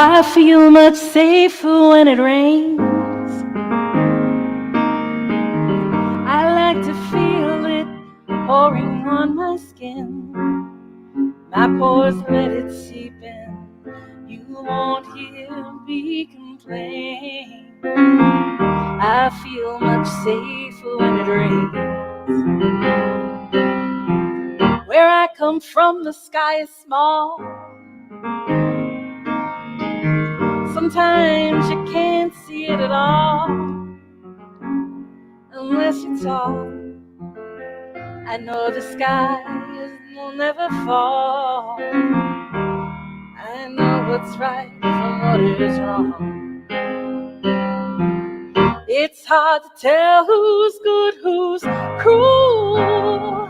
I feel much safer when it rains. I like to feel it pouring on my skin. My pores let it seep in. You won't hear me complain. I feel much safer when it rains. Where I come from, the sky is small. Sometimes you can't see it at all unless you're tall. I know the sky will never fall. I know what's right from what is wrong. It's hard to tell who's good, who's cruel.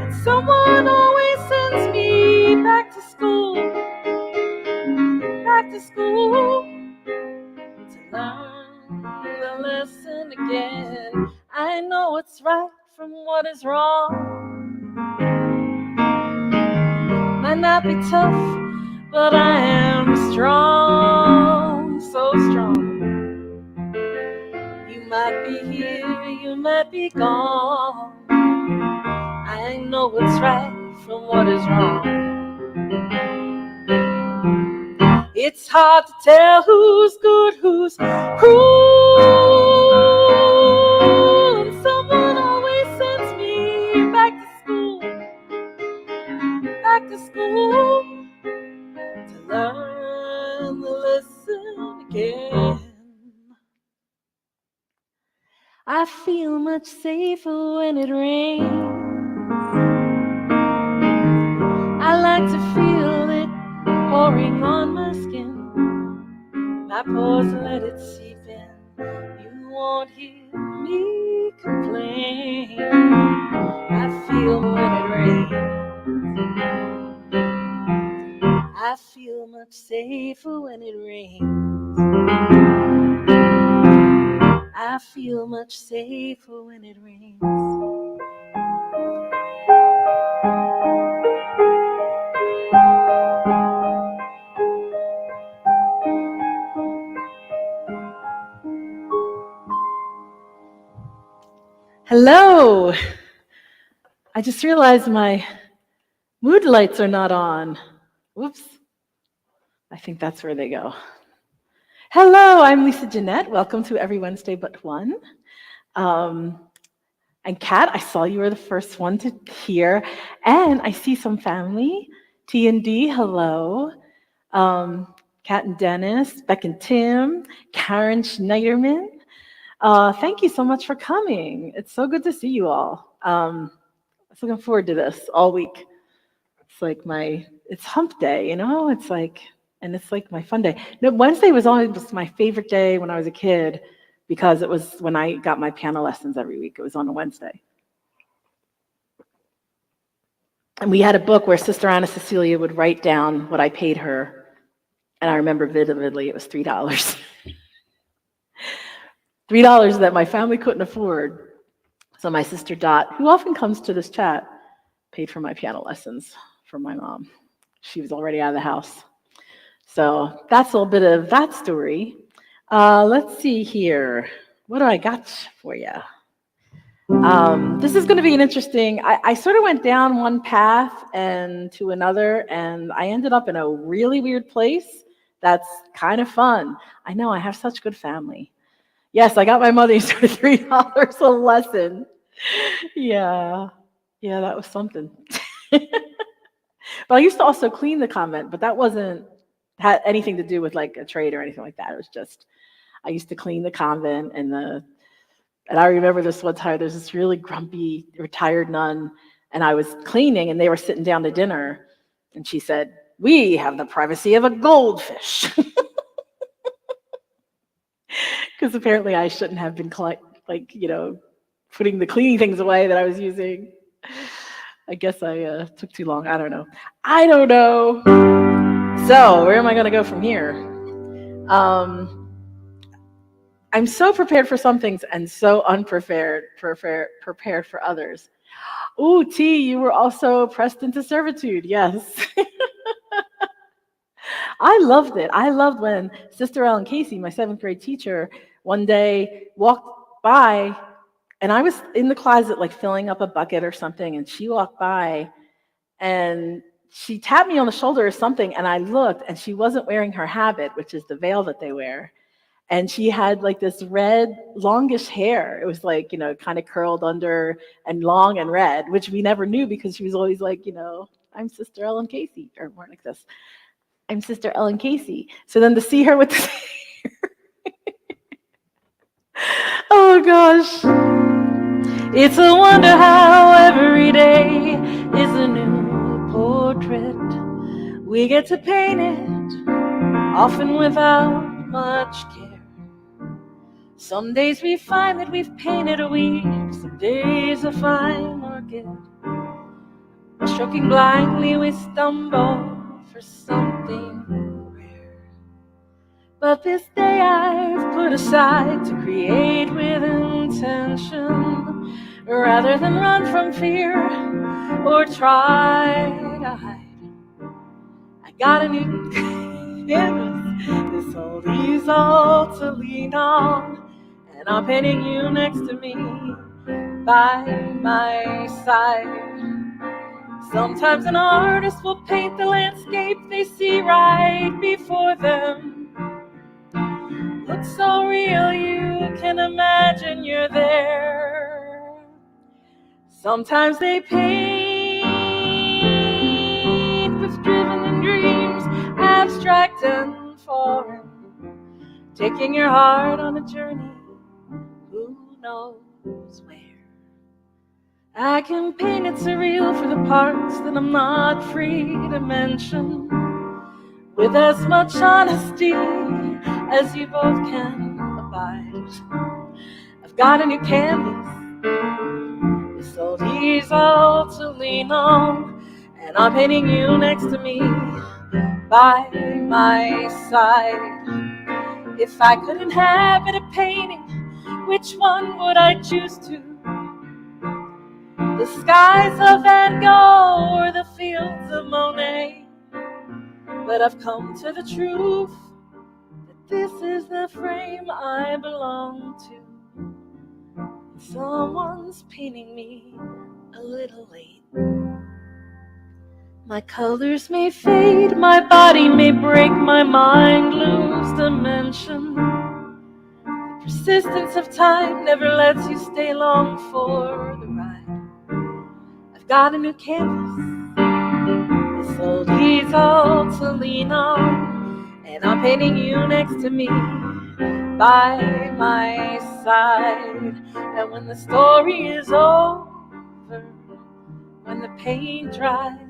And someone always sends me back to school to learn the lesson again. I know what's right from what is wrong. Might not be tough, but I am strong, so strong. You might be here, you might be gone. I know what's right from what is wrong. It's hard to tell who's good, who's cruel. And someone always sends me back to school to learn the lesson again. I feel much safer when it rains. I like to feel it pouring on my skin. My pores let it seep in. You won't hear me complain. I feel when it rains. I feel much safer when it rains. I feel much safer when it rains. Hello. I just realized my mood lights are not on. Whoops. I think that's where they go. Hello, I'm Lisa Jeanette. Welcome to Every Wednesday But One. And Kat, I saw you were the first one to hear. And I see some family. T and D, hello. Kat and Dennis, Beck and Tim, Karen Schneiderman. Thank you so much for coming. It's so good to see you all. I was looking forward to this all week. It's like it's hump day, you know? It's like my fun day. No, Wednesday was always my favorite day when I was a kid because it was when I got my piano lessons every week. It was on a Wednesday. And we had a book where Sister Anna Cecilia would write down what I paid her. And I remember vividly, it was $3. $3 that my family couldn't afford. So my sister Dot, who often comes to this chat, paid for my piano lessons for my mom. She was already out of the house. So that's a little bit of that story. Let's see here. What do I got for you? This is going to be an interesting, I sort of went down one path and to another, and I ended up in a really weird place that's kind of fun. I know, I have such good family. Yes, I got my mother used for $3 a lesson. Yeah, that was something. But I used to also clean the convent, but that had anything to do with like a trade or anything like that. It was just, I used to clean the convent and I remember this one time, there's this really grumpy retired nun and I was cleaning and they were sitting down to dinner and she said, "We have the privacy of a goldfish." Because apparently I shouldn't have been putting the cleaning things away that I was using. I guess I took too long. I don't know. So where am I going to go from here? I'm so prepared for some things and so unprepared prepared for others. Ooh, T, you were also pressed into servitude. Yes. I loved it. I loved when Sister Ellen Casey, my 7th grade teacher, one day walked by, and I was in the closet like filling up a bucket or something, and she walked by and she tapped me on the shoulder or something, and I looked, and she wasn't wearing her habit, which is the veil that they wear. And she had like this red, longish hair. It was like, kind of curled under and long and red, which we never knew because she was always like, I'm Sister Ellen Casey, or more like this. I'm Sister Ellen Casey. So then to see her with this, oh gosh. It's a wonder how every day is a new portrait. We get to paint it, often without much care. Some days we find that we've painted a week, some days a fine orchid. Stroking blindly we stumble for something rare. But this day I've put aside to create with intention, rather than run from fear or try to hide. I got a new canvas, this old easel to lean on, and I'm painting you next to me, by my side. Sometimes an artist will paint the landscape they see right before them. Looks so real you can imagine you're there. Sometimes they paint with driven dreams, abstract and foreign, taking your heart on a journey, who knows where. I can paint it surreal for the parts that I'm not free to mention, with as much honesty as you both can abide. I've got a new canvas, this old easel to lean on, and I'm painting you next to me, by my side. If I could inhabit a painting, which one would I choose to? The skies of Van Gogh or the fields of Monet? But I've come to the truth that this is the frame I belong to. Someone's painting me a little late. My colors may fade, my body may break, my mind lose dimension. The persistence of time never lets you stay long for the ride. I've got a new canvas, this old easel to lean on, and I'm painting you next to me, by my side. And when the story is over, when the paint dries,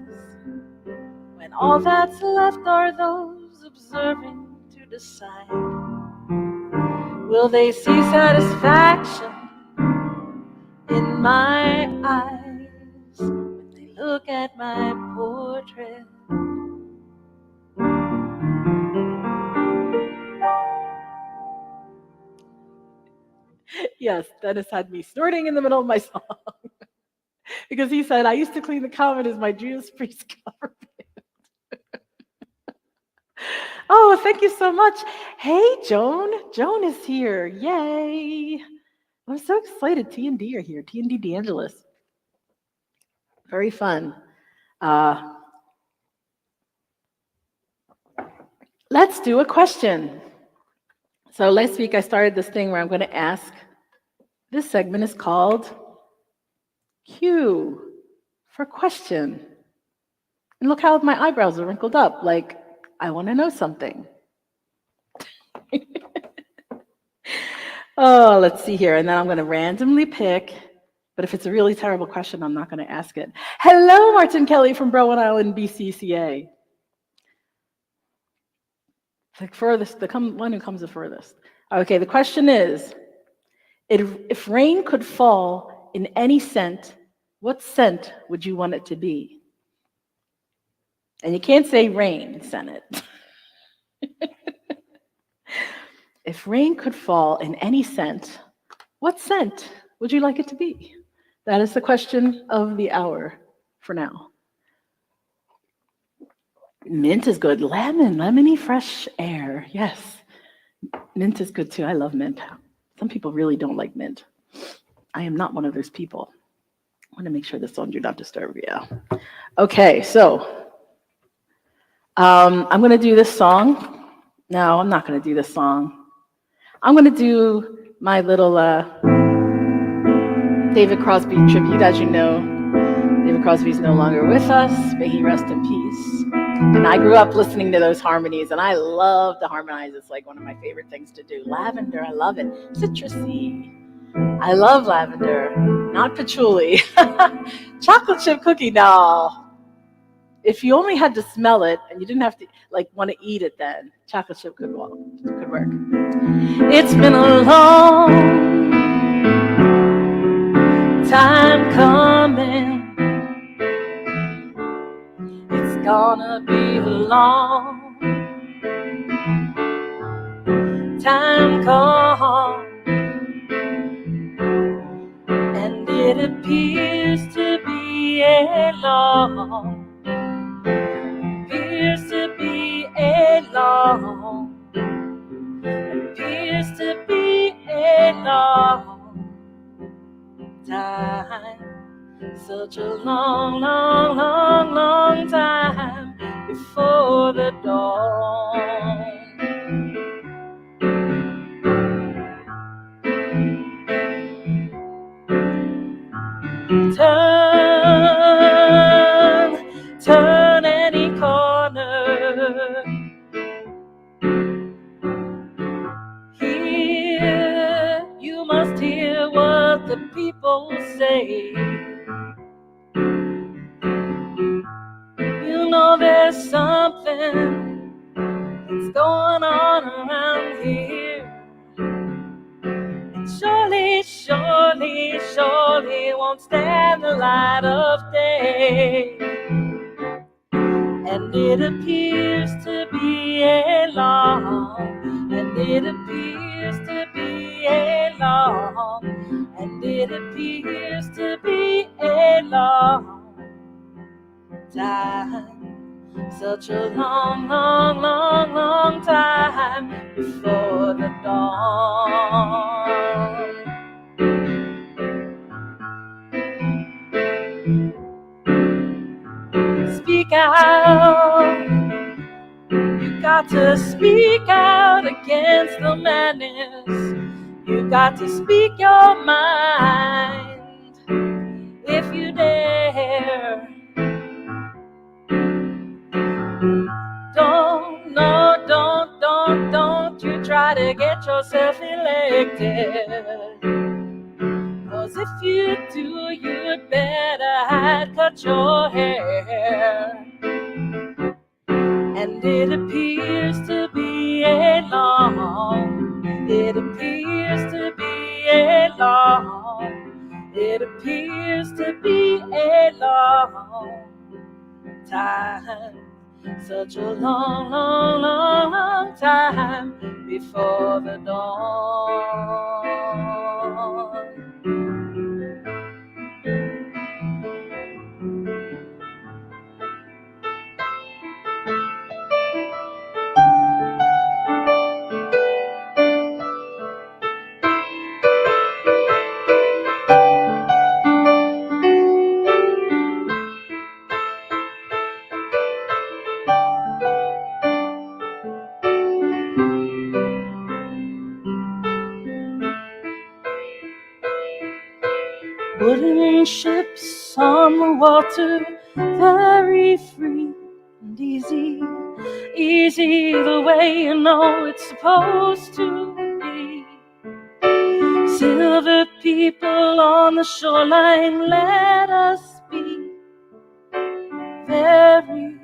when all that's left are those observing to decide, will they see satisfaction in my eyes when they look at my portrait? Yes, Dennis had me snorting in the middle of my song because he said, I used to clean the common as my Judas Priest cover. Oh, thank you so much. Hey, Joan. Joan is here. Yay. I'm so excited. T&D are here. T&D DeAngelis. Very fun. Let's do a question. So last week I started this thing where I'm going to ask. This segment is called Q for question. And look how my eyebrows are wrinkled up, like I want to know something. Oh, let's see here. And then I'm going to randomly pick, but if it's a really terrible question, I'm not going to ask it. Hello, Martin Kelly from Browan Island, BCCA. The furthest, the one who comes the furthest. Okay, the question is, if rain could fall in any scent, what scent would you want it to be? And you can't say rain, Senate. If rain could fall in any scent, what scent would you like it to be? That is the question of the hour for now. Mint is good. Lemony fresh air. Yes. Mint is good too. I love mint. Some people really don't like mint. I am not one of those people. I want to make sure this on Do Not Disturb. Yeah. Okay, so I'm going to do this song. No, I'm not going to do this song. I'm going to do my little David Crosby tribute. As you know, David Crosby's no longer with us. May he rest in peace. And I grew up listening to those harmonies, and I love to harmonize. It's like one of my favorite things to do. Lavender, I love it. Citrusy. I love lavender, not patchouli. Chocolate chip cookie, no. If you only had to smell it and you didn't have to want to eat it, then chocolate chip could work. It's been a long time coming. It's gonna be a long time coming. And it appears to be a long, appears to be a long, appears to be a long time. Such a long, long, long, long time before the dawn. Turn any corner. Here, you must hear what the people say. You know there's something that's going on around here. And surely, surely, surely won't stand the light of day. And it appears to be a long, and it appears to be a long, and it appears to be a long time. Such a long, long, long, long time before the dawn. Speak out. You got to speak out against the madness. You got to speak your mind if you dare. Don't you try to get yourself elected. 'Cause if you do, you'd better cut your hair. And it appears to be a long, it appears to be a long, it appears to be a long time. Such a long, long, long, long time before the dawn. Wooden ships on the water, very free and easy, easy the way you know it's supposed to be. Silver people on the shoreline, let us be very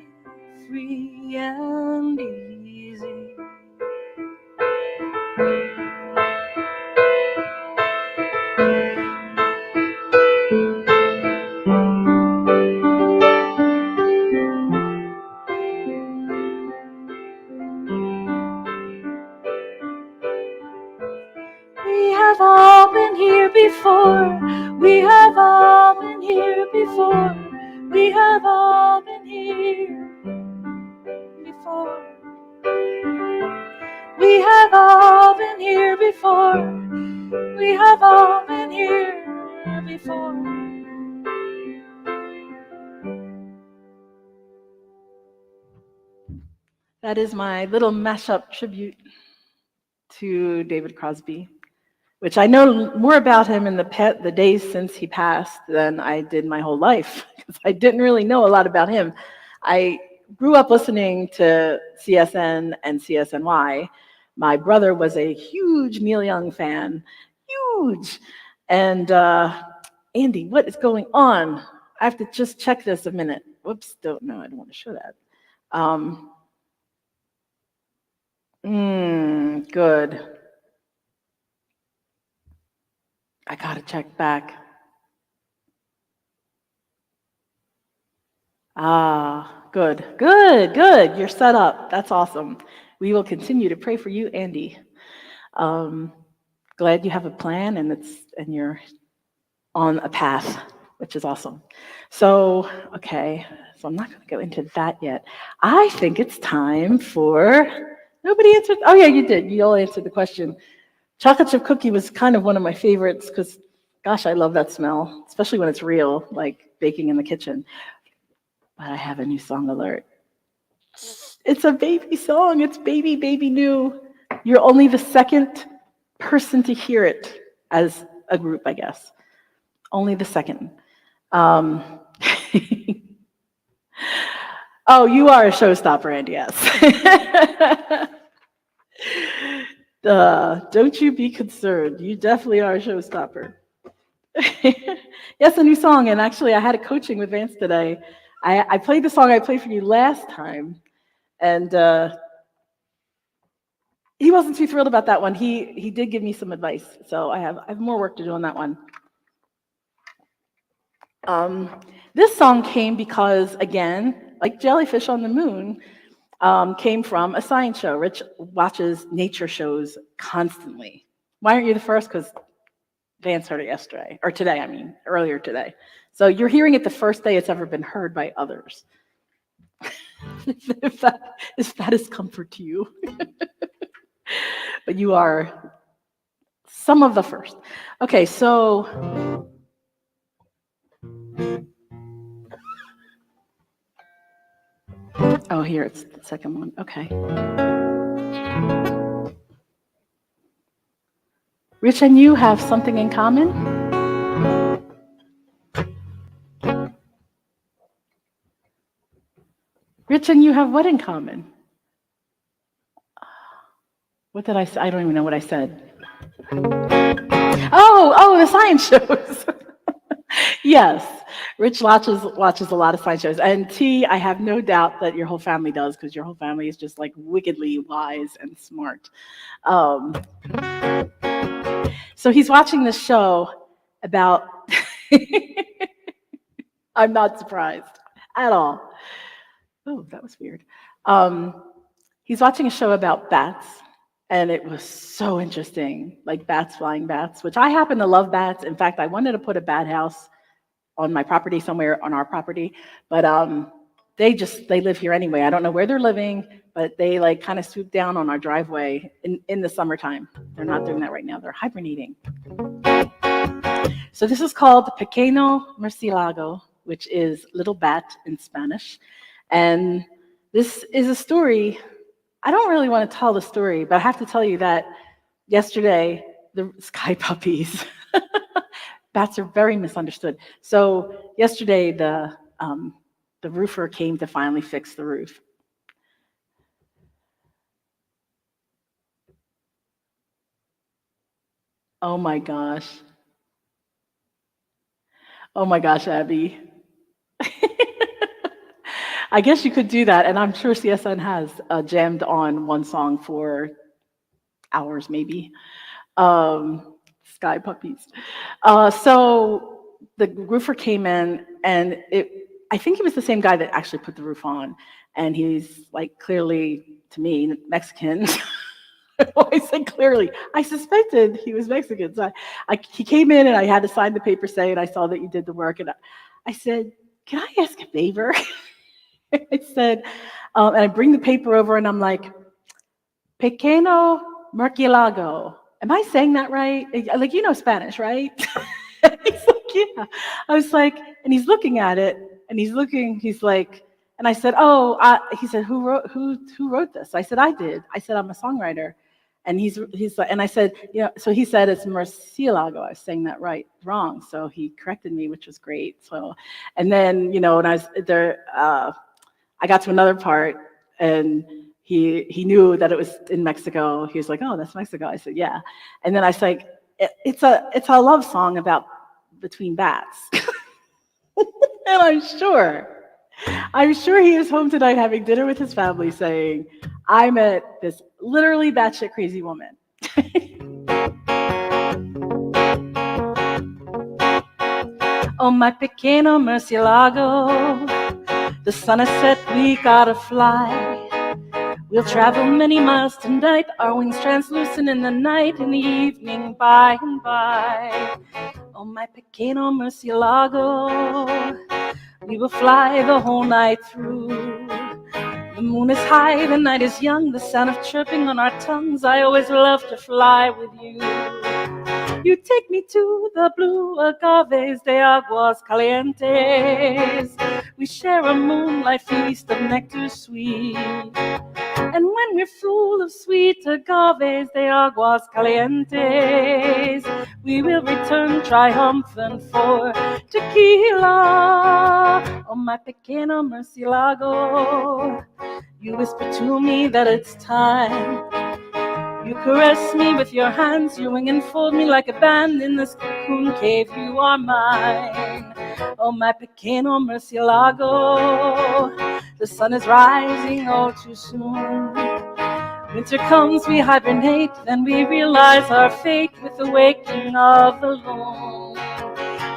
free and easy. We have all been here before. We have all been here before. We have all been here. before. We have all been here before. We have all been here before. That is my little mashup tribute to David Crosby, which I know more about him in the days since he passed than I did my whole life, because I didn't really know a lot about him. I grew up listening to CSN and CSNY. My brother was a huge Neil Young fan, huge. And Andy, what is going on? I have to just check this a minute. Whoops, I don't want to show that. Good. I gotta check back. Good. You're set up. That's awesome. We will continue to pray for you, Andy. Glad you have a plan and you're on a path, which is awesome. So, okay, so I'm not going to go into that yet. I think it's time for, nobody answered, oh yeah, you did. You all answered the question. Chocolate chip cookie was kind of one of my favorites because, gosh, I love that smell, especially when it's real, like baking in the kitchen. But I have a new song alert. It's a baby song. It's Baby, Baby New. You're only the second person to hear it as a group, I guess. Only the second. Oh, you are a showstopper, Andy, yes. Don't you be concerned. You definitely are a showstopper. Yes, a new song. And actually, I had a coaching with Vance today. I played the song I played for you last time. And he wasn't too thrilled about that one. He did give me some advice. So I have more work to do on that one. This song came because, again, like Jellyfish on the Moon, came from a science show. Rich watches nature shows constantly. Why aren't you the first? Because Vance heard it yesterday, or today, I mean, earlier today. So you're hearing it the first day it's ever been heard by others. if that is comfort to you. But you are some of the first. Okay, so oh, here it's the second one. Okay. Rich and you have something in common? Rich and you have what in common? What did I say? I don't even know what I said. Oh, the science shows. Yes, Rich watches a lot of science shows. And T, I have no doubt that your whole family does, because your whole family is just like wickedly wise and smart. So he's watching this show about, I'm not surprised at all. Oh, that was weird. He's watching a show about bats, and it was so interesting, like bats flying bats, which I happen to love bats. In fact, I wanted to put a bat house on my property somewhere on our property, but they live here anyway. I don't know where they're living, but they like kind of swoop down on our driveway in the summertime. They're not doing that right now. They're hibernating. So this is called Pequeño Murciélago, which is little bat in Spanish. And this is a story. I don't really want to tell the story, but I have to tell you that yesterday, the sky puppies, bats are very misunderstood. So yesterday, the roofer came to finally fix the roof. Oh my gosh. Oh my gosh, Abby. I guess you could do that, and I'm sure CSN has jammed on one song for hours, maybe. Sky puppies. So the roofer came in, and I think he was the same guy that actually put the roof on, and he's like clearly, to me, Mexican. I said clearly. I suspected he was Mexican. So he came in, and I had to sign the paper saying I saw that you did the work, and I said, "Can I ask a favor?" I said, And I bring the paper over and I'm like, Pequeño Murcielago. Am I saying that right? Like, you know Spanish, right? He's like, yeah. I was like, and he's looking at it, and he's like, and I said, oh, he said, who wrote this? I said, I did. I said, I'm a songwriter. And he's like, and I said, yeah, so he said it's Murcielago. I was saying that wrong. So he corrected me, which was great. So, and then, when I was there, I got to another part, and he knew that it was in Mexico. He was like, oh, that's Mexico. I said, yeah. And then I was like, it's a love song between bats. And I'm sure he is home tonight having dinner with his family saying, I met this literally batshit crazy woman. Oh, my pequeño murcielago, the sun has set, we gotta fly. We'll travel many miles tonight, our wings translucent in the night, in the evening by and by. Oh, my pequeño murcielago, we will fly the whole night through. The moon is high, the night is young, the sound of chirping on our tongues. I always love to fly with you. You take me to the blue agaves de aguas calientes. We share a moonlight feast of nectar sweet. And when we're full of sweet agaves de aguas calientes, we will return triumphant for tequila. Oh, my pequeño murcielago, you whisper to me that it's time. You caress me with your hands, you wing and fold me like a band in this cocoon cave. You are mine. Oh, my pequeño murcielago, the sun is rising all too soon. Winter comes, we hibernate, then we realize our fate with the waking of the moon.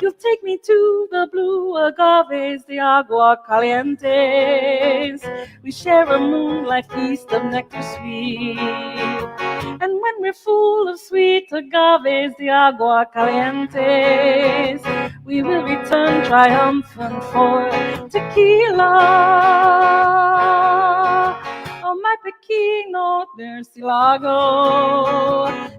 You'll take me to the blue agaves de agua calientes. We share a moonlight feast of nectar sweet. And when we're full of sweet agaves de agua calientes, we will return triumphant for tequila. Oh, my pequeño murcielago,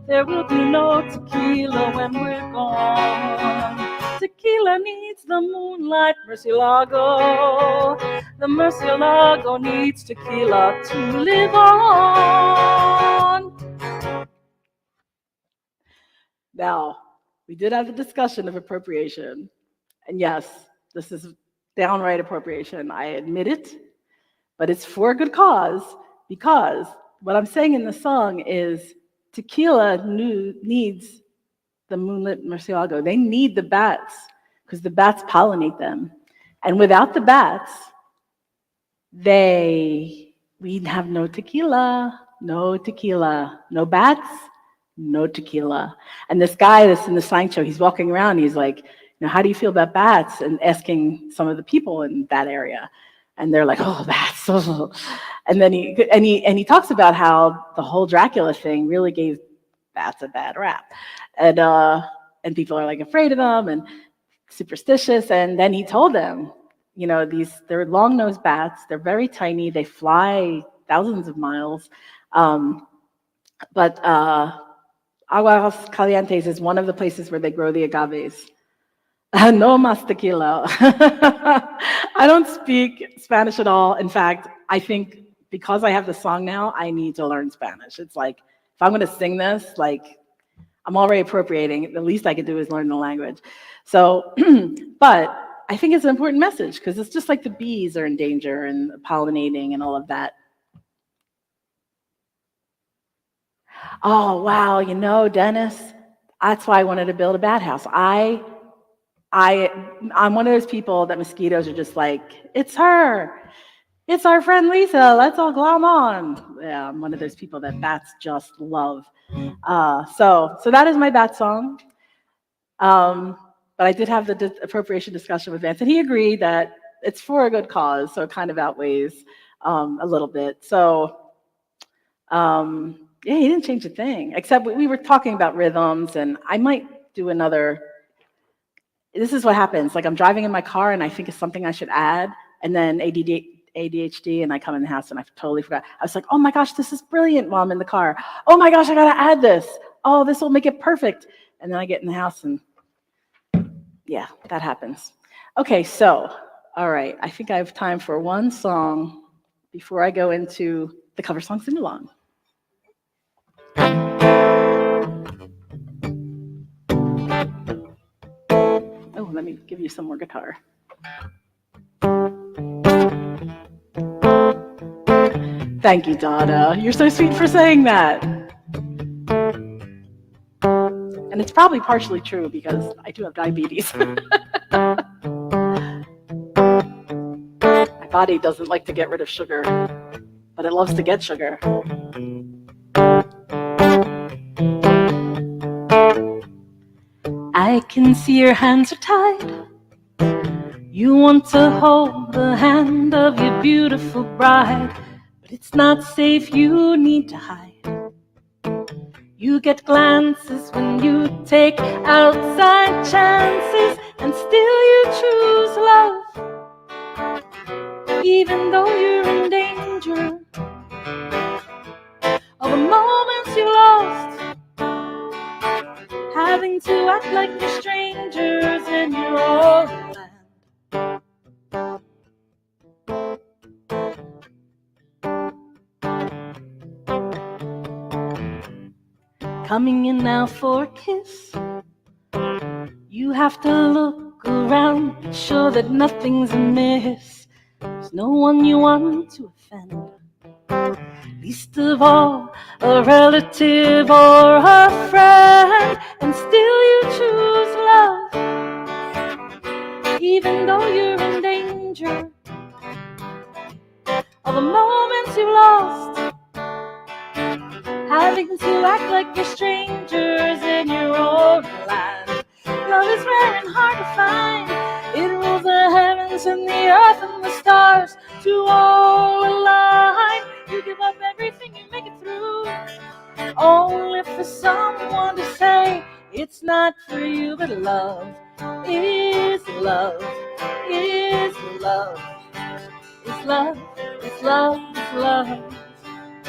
there will be no tequila when we're gone. Tequila needs the moonlight, murcielago. The murcielago needs tequila to live on. Now, we did have a discussion of appropriation. And yes, this is downright appropriation. I admit it. But it's for a good cause, because what I'm saying in the song is tequila needs the moonlit murcielago. They need the bats, because the bats pollinate them. And without the bats, we'd have no tequila, no bats, no tequila. And this guy that's in the science show, he's walking around, he's like, how do you feel about bats? And asking some of the people in that area. And they're like, oh, bats. And then he talks about how the whole Dracula thing really gave bats a bad rap. And people are like afraid of them and superstitious. And then he told them, they're long-nosed bats. They're very tiny. They fly thousands of miles. But Aguas Calientes is one of the places where they grow the agaves. No mas tequila. I don't speak Spanish at all. In fact, I think because I have the song now, I need to learn Spanish. It's like, if I'm going to sing this, I'm already appropriating. The least I could do is learn the language. So, but I think it's an important message, because it's just like the bees are in danger and pollinating and all of that. Oh, wow, Dennis, that's why I wanted to build a bat house. I'm one of those people that mosquitoes are just like, it's her. It's our friend Lisa. Let's all glom on. Yeah, I'm one of those people that bats just love. So that is my bat song. But I did have the appropriation discussion with Vance, and he agreed that it's for a good cause, so it kind of outweighs a little bit. So, yeah, he didn't change a thing, except we were talking about rhythms, and I might do another. This is what happens. I'm driving in my car, and I think it's something I should add, and then ADHD, and I come in the house and I totally forgot. I was like, oh my gosh, this is brilliant while I'm in the car. Oh my gosh, I gotta add this. Oh, this will make it perfect. And then I get in the house and yeah, that happens. Okay, so, all right, I think I have time for one song before I go into the cover song sing-along. Oh, let me give you some more guitar. Thank you, Donna. You're so sweet for saying that. And it's probably partially true because I do have diabetes. My body doesn't like to get rid of sugar, but it loves to get sugar. I can see your hands are tied. You want to hold the hand of your beautiful bride, but it's not safe, you need to hide. You get glances when you take outside chances, and still you choose love, even though you're in danger of the moments you lost, having to act like you're strangers in your own land. Coming in now for a kiss, you have to look around, make sure that nothing's amiss. There's no one you want to offend, least of all a relative or a friend, and still you choose love, even though you're in danger of the moments you lost, having to act like you're strangers in your own land. Love is rare and hard to find. It rules the heavens and the earth and the stars to all align. You give up everything, you make it through, only for someone to say it's not for you. But love is love, is love, is love, is love, is love,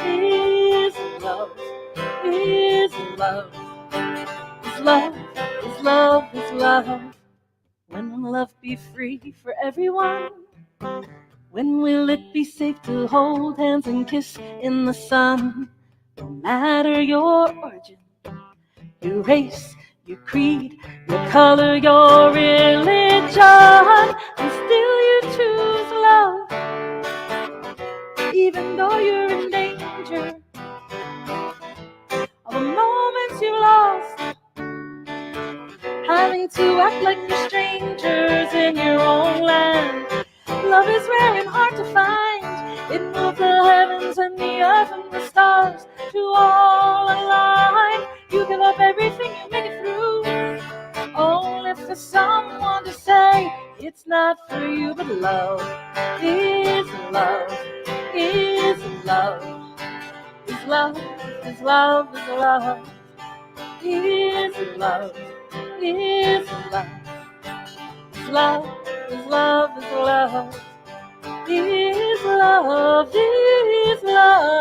is love, is love, is love, is love, is love. When will love be free for everyone? When will it be safe to hold hands and kiss in the sun? No matter your origin, your race, your creed, your color, your religion, and still you choose love, even though you're in danger of the moments you lost, having to act like you're strangers in your own land. Love is rare and hard to find. It moves the heavens and the earth and the stars to all align. You give up everything, you make it through, only for someone to say it's not for you. But love is love, is love, is love, is love, is love, is love, is love, is love, is love, is love, is love, is love,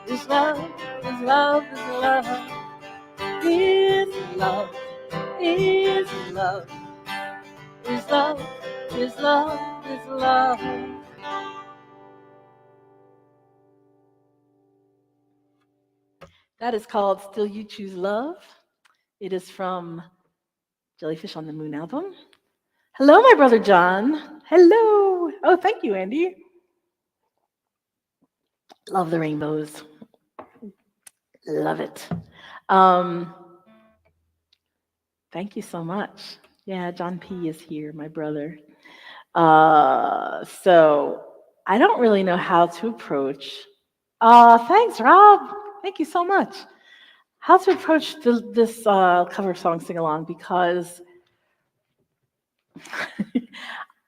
is love, is love, is love, is love, is love, is love, is love, is love. That is called Still You Choose Love. It is from Jellyfish on the Moon album. Hello, my brother John. Hello. Oh, thank you, Andy. Love the rainbows. Love it. Thank you so much. Yeah, John P. is here, my brother. So I don't really know how to approach. Thanks, Rob. Thank you so much. How to approach this cover song sing-along, because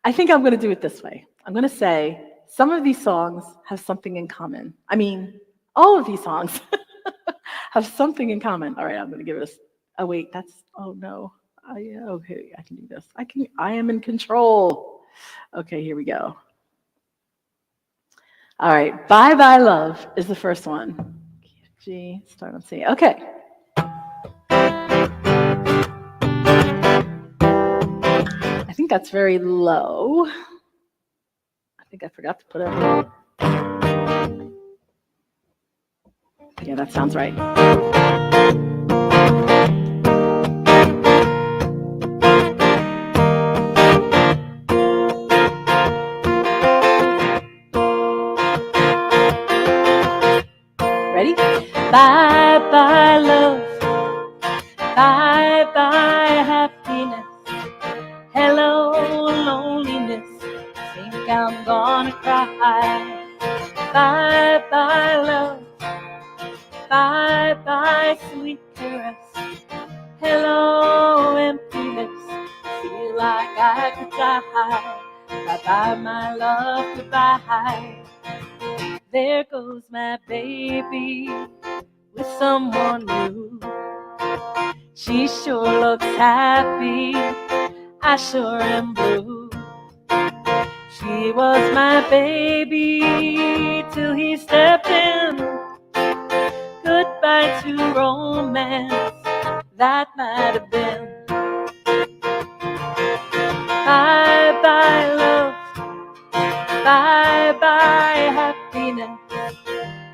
I think I'm going to do it this way. I'm going to say some of these songs have something in common. I mean, all of these songs have something in common. All right, I'm going to give it a. Oh wait, that's. Oh no. Okay, I can do this. I am in control. Okay, here we go. All right, Bye Bye Love is the first one. G, start on C. Okay. I think that's very low. I think I forgot to put it. Yeah, that sounds right. Ready? Bye bye love. Bye bye happiness. Hello loneliness. Think I'm gonna cry. Bye bye love. Bye bye sweet caress. Hello emptiness. Feel like I could die. Bye bye my love, goodbye. There goes my baby with someone new. She sure looks happy, I sure am blue. She was my baby till he stepped in. Goodbye to romance, that might have been. Bye bye love, bye bye happiness.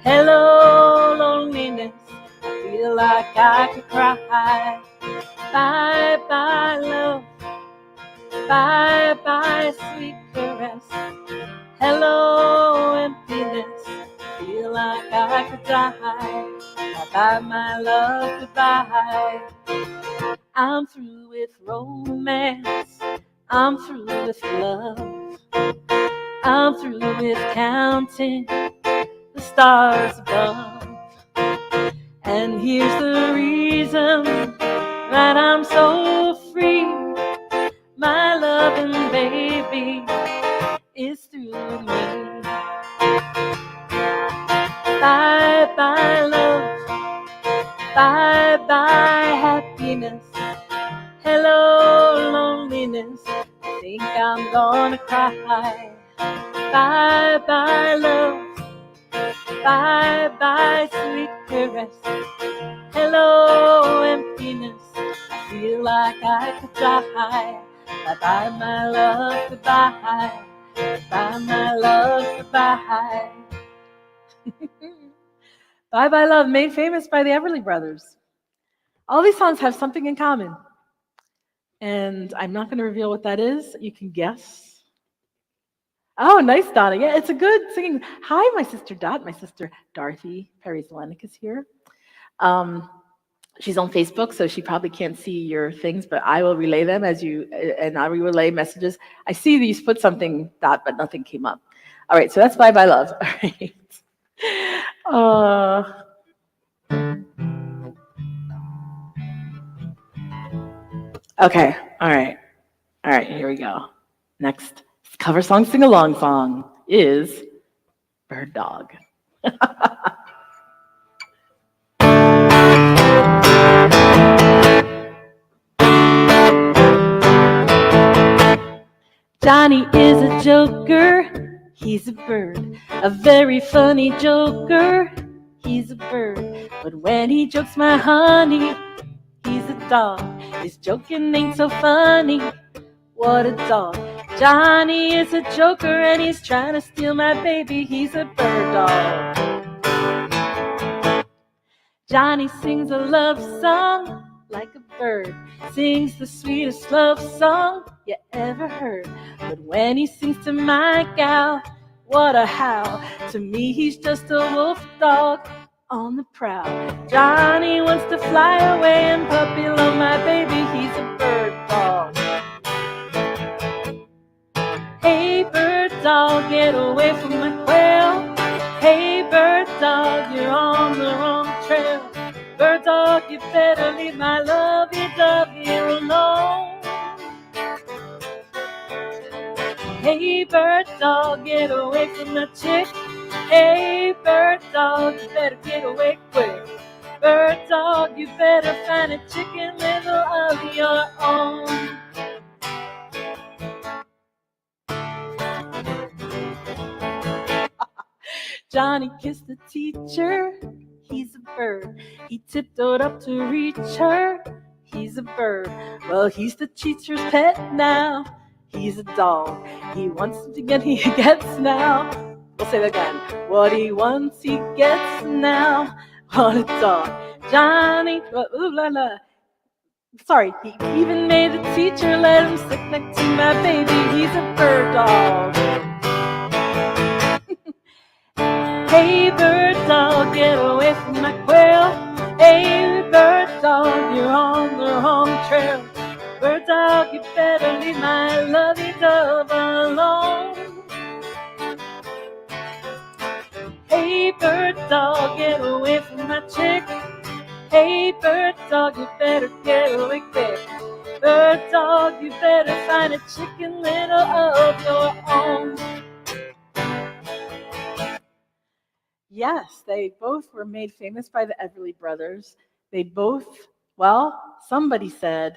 Hello loneliness, I feel like I could cry. Bye bye love, bye bye sweet caress. Hello emptiness, feel like I could die. Bye bye my love, goodbye. I'm through with romance, I'm through with love, I'm through with counting the stars above. And here's the reason that I'm so free. My loving baby is through with me. Bye bye love, bye bye happiness. Hello loneliness, I think I'm gonna cry. Bye bye love, bye bye sweet caress. Hello emptiness, I feel like I could die. Bye bye my love, goodbye. Bye my love, goodbye. Bye Bye Love, made famous by the Everly Brothers. All these songs have something in common. And I'm not going to reveal what that is. You can guess. Oh, nice, Donna. Yeah, it's a good singing. Hi, my sister Dot. My sister Dorothy Perry Zelenik is here. She's on Facebook, so she probably can't see your things, but I will relay them as you, and I will relay messages. I see that you put something, Dot, but nothing came up. All right, so that's Bye Bye Love. All right. Okay, all right. All right, here we go. Next cover song, sing along song is Bird Dog. Johnny is a joker, he's a bird, a very funny joker, he's a bird. But when he jokes my honey, he's a dog. His joking ain't so funny, what a dog. Johnny is a joker and he's trying to steal my baby, he's a bird dog. Johnny sings a love song like a bird, sings the sweetest love song you ever heard. But when he sings to my gal, what a howl. To me he's just a wolf dog on the prowl. Johnny wants to fly away and puppy love my baby, he's a bird dog. Hey bird dog, get away from my quail. Hey bird dog, you're on the wrong trail. Bird dog, you better leave my lovey-dovey alone. Hey bird dog, get away from the chick. Hey bird dog, you better get away quick. Bird dog, you better find a chicken little of your own. Johnny kissed the teacher. He's a bird. He tiptoed up to reach her. He's a bird. Well, he's the teacher's pet now. He's a dog. He wants to get, he gets now. We'll say that again. What he wants, he gets now. What a dog. Johnny, sorry, he even made the teacher let him sit next to my baby. He's a bird dog. Hey, bird dog, get away from my quail. Hey, bird dog, you're on the wrong trail. Bird dog, you better leave my lovey dove alone. Hey, bird dog, get away from my chick. Hey, bird dog, you better get away quick. Bird dog, you better find a chicken little of your own. Yes, they both were made famous by the Everly Brothers. They both, well, somebody said,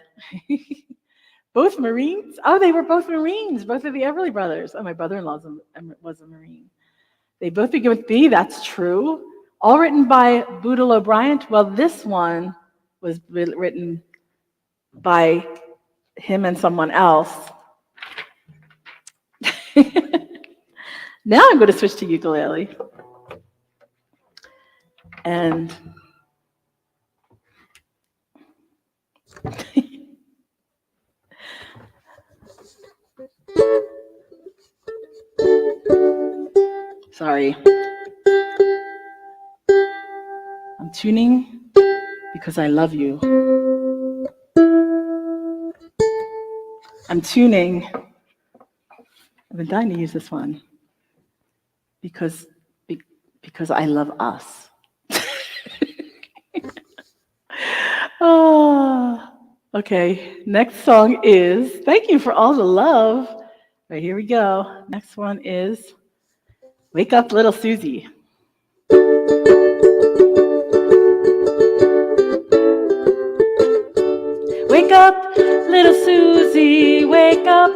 both Marines? Oh, they were both Marines, both of the Everly Brothers. Oh, my brother-in-law was a Marine. They both begin with B, that's true. All written by Boodle O'Brien. Well, this one was written by him and someone else. Now I'm going to switch to ukulele. And sorry. I'm tuning because I love you. I'm tuning. I've been dying to use this one because I love us. Oh, okay, next song is, thank you for all the love. All right, here we go. Next one is Wake Up Little Susie. Wake up, little Susie, wake up.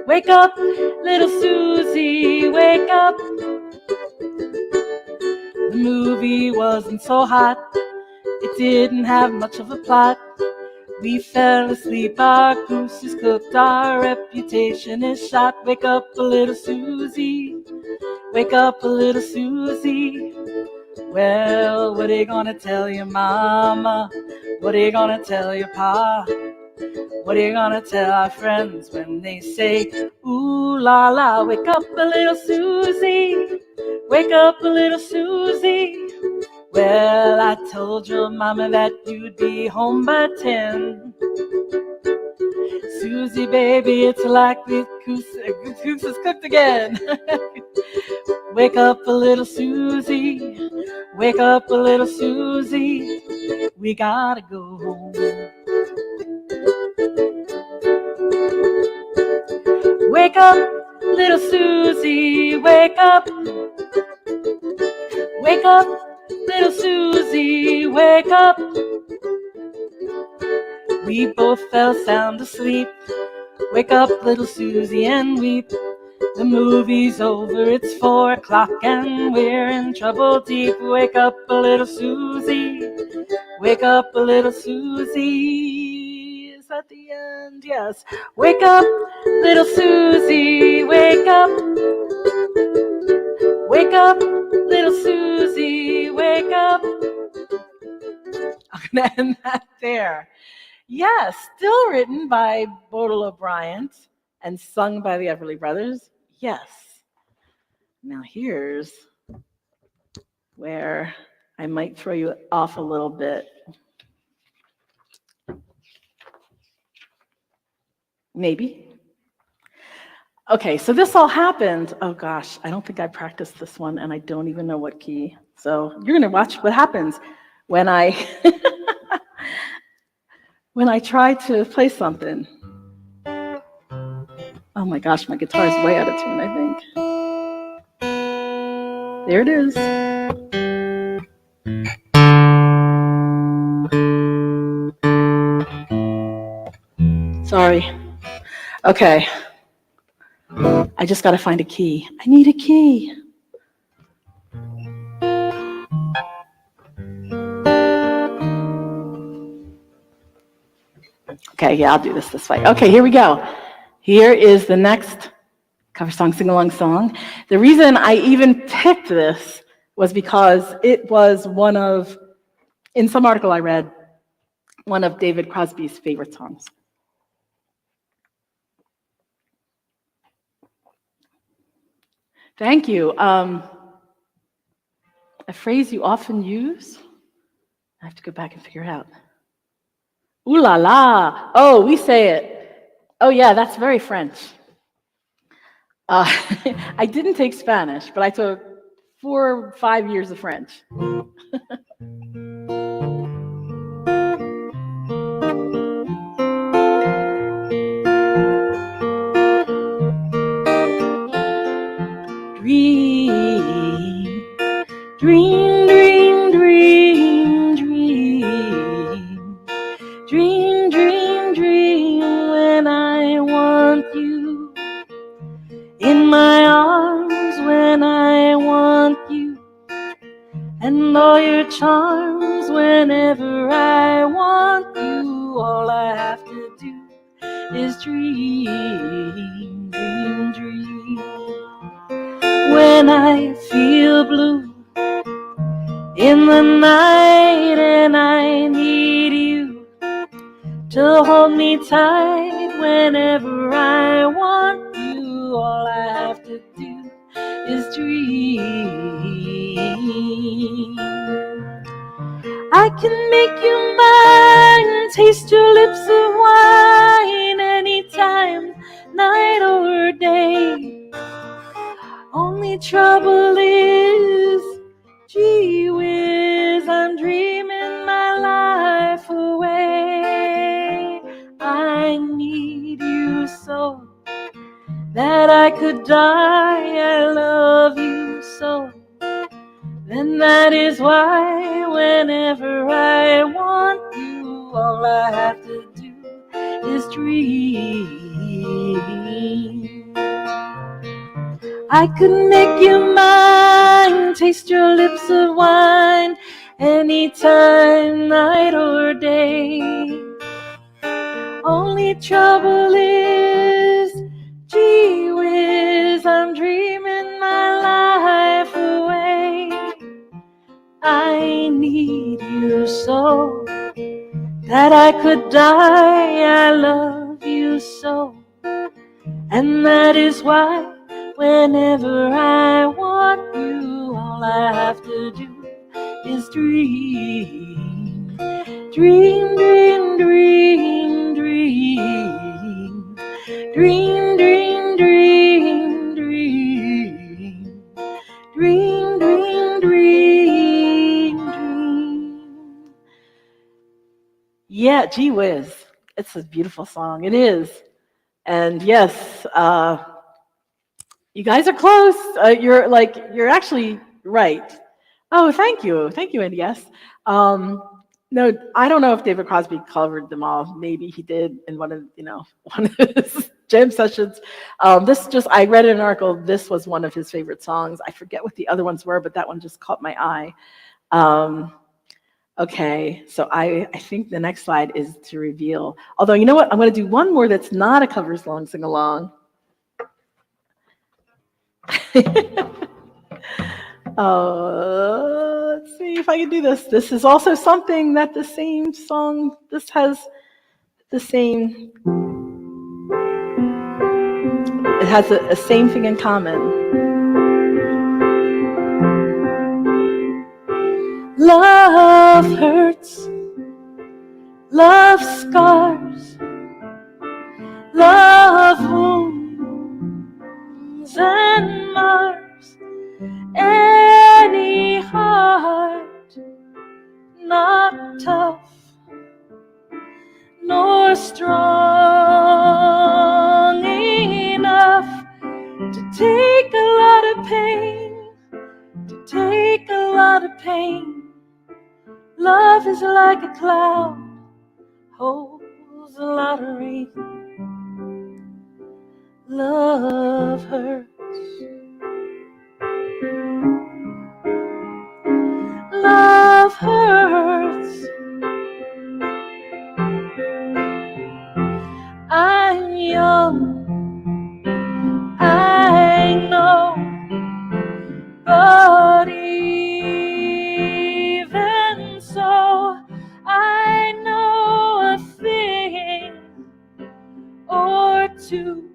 Wake up, little Susie, wake up. The movie wasn't so hot. It didn't have much of a plot. We fell asleep, our goose is cooked, our reputation is shot. Wake up a little Susie, wake up a little Susie. Well, what are you gonna tell your mama? What are you gonna tell your pa? What are you gonna tell our friends when they say, ooh la la? Wake up a little Susie, wake up a little Susie. Well, I told your mama that you'd be home by 10. Susie, baby, it's like the goose is cooked again. Wake up a little Susie, wake up a little Susie. We gotta go home. Wake up, little Susie, wake up. Wake up, little Susie, wake up. We both fell sound asleep. Wake up, little Susie, and weep. The movie's over, it's 4 o'clock and we're in trouble deep. Wake up a little Susie, wake up a little Susie. Is that the end? Yes. Wake up, little Susie, wake up. Wake up, little Susie, wake up. I'm going to end that there. Yes, still written by Boodle O'Brien and sung by the Everly Brothers. Yes. Now here's where I might throw you off a little bit. Maybe. Okay, so this all happened. Oh gosh, I don't think I practiced this one and I don't even know what key. So you're gonna watch what happens when I when I try to play something. Oh my gosh, my guitar is way out of tune, I think. There it is. Sorry. Okay. I just got to find a key. I need a key. Okay, yeah, I'll do this way. Okay, here we go. Here is the next cover song, sing-along song. The reason I even picked this was because it was one of, in some article I read, one of David Crosby's favorite songs. Thank you. A phrase you often use? I have to go back and figure it out. Ooh la la. Oh, we say it. Oh yeah, that's very French. I didn't take Spanish, but I took 4 or 5 years of French. Dream, dream, dream, dream, dream. Dream, dream, dream when I want you. In my arms when I want you. And all your charms whenever I want you. All I have to do is dream, dream, dream. When I feel blue in the night and I need you to hold me tight whenever I want you, all I have to do is dream. I can make you mine, taste your lips of wine anytime, night or day. Only trouble is, gee whiz, I'm dreaming my life away. I need you so that I could die. I love you so. Then that is why whenever I want you, all I have to do is dream. I could make you mine, taste your lips of wine, anytime, night or day. Only trouble is, gee whiz, I'm dreaming my life away. I need you so that I could die. I love you so, and that is why whenever I want you, all I have to do is dream. Dream, dream, dream, dream. Dream, dream, dream, dream. Dream, dream, dream, dream. Yeah, gee whiz. It's a beautiful song. It is. And yes, you guys are close. You're actually right. Oh, thank you, Andy. Yes. No, I don't know if David Crosby covered them all. Maybe he did in one of his jam sessions. I read in an article. This was one of his favorite songs. I forget what the other ones were, but that one just caught my eye. Okay, so I think the next slide is to reveal. Although you know what, I'm going to do one more that's not a cover song sing along. Let's see if I can do this. This is also something that the same song, this has the same, it has a same thing in common. Love hurts, love scars, love wounds and mars any heart not tough nor strong enough to take a lot of pain, to take a lot of pain. Love is like a cloud, holds a lot of rain. Love Love hurts. Love hurts. I'm young, I know, but even so, I know a thing or two.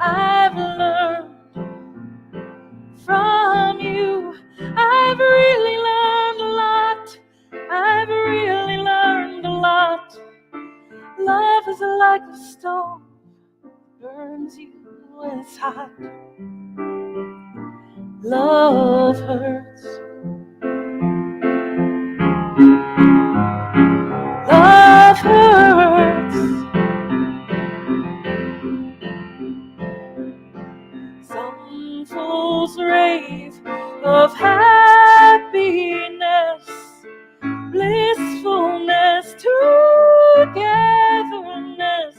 I've learned from you. I've really learned a lot. I've really learned a lot. Love is like a stone, burns you when it's hot. Love hurts. Love hurts. Some fools rave of happiness, blissfulness, togetherness.